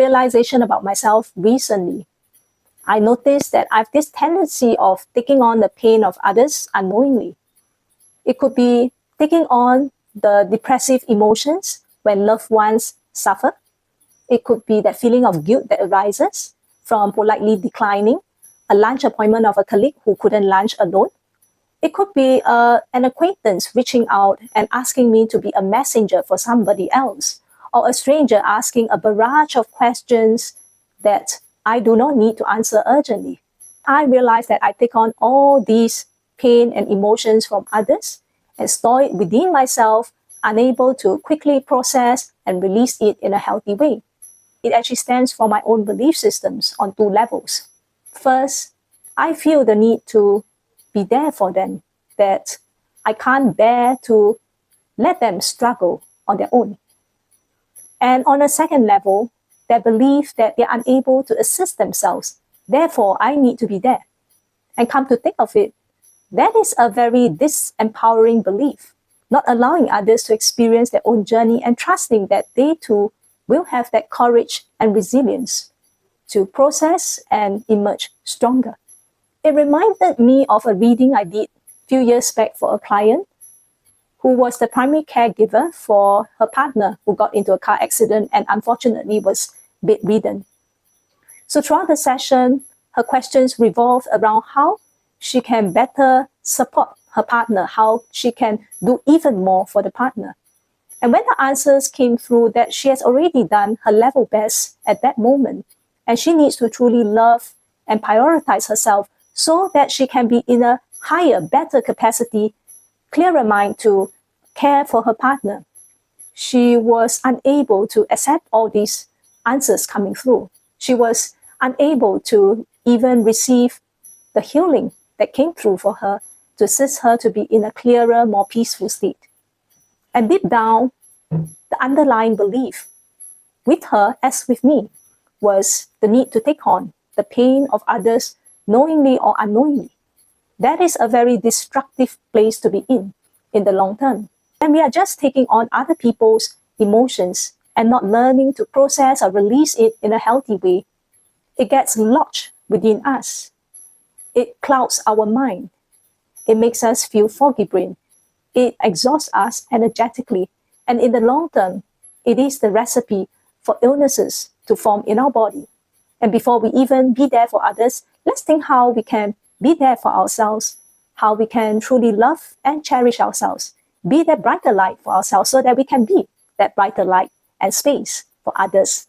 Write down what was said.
realization about myself recently. I noticed that I have this tendency of taking on the pain of others unknowingly. It could be taking on the depressive emotions when loved ones suffer. It could be that feeling of guilt that arises from politely declining a lunch appointment of a colleague who couldn't lunch alone. It could be an acquaintance reaching out and asking me to be a messenger for somebody else, or a stranger asking a barrage of questions that I do not need to answer urgently. I realize that I take on all these pain and emotions from others and store it within myself, unable to quickly process and release it in a healthy way. It actually stands for my own belief systems on two levels. First, I feel the need to be there for them, that I can't bear to let them struggle on their own. And on a second level, their belief that they're unable to assist themselves, therefore I need to be there. And come to think of it, that is a very disempowering belief, not allowing others to experience their own journey and trusting that they too will have that courage and resilience to process and emerge stronger. It reminded me of a reading I did a few years back for a client who was the primary caregiver for her partner who got into a car accident and unfortunately was bedridden. So throughout the session, her questions revolved around how she can better support her partner, how she can do even more for the partner. And when the answers came through that she has already done her level best at that moment, and she needs to truly love and prioritize herself so that she can be in a higher, better capacity, clearer mind to care for her partner. She was unable to accept all these answers coming through. She was unable to even receive the healing that came through for her to assist her to be in a clearer, more peaceful state. And deep down, the underlying belief with her, as with me, was the need to take on the pain of others knowingly or unknowingly. That is a very destructive place to be in the long term. And we are just taking on other people's emotions and not learning to process or release it in a healthy way. It gets lodged within us. It clouds our mind. It makes us feel foggy brain. It exhausts us energetically. And in the long term, it is the recipe for illnesses to form in our body. And before we even be there for others, let's think how we can be there for ourselves, how we can truly love and cherish ourselves, be that brighter light for ourselves so that we can be that brighter light and space for others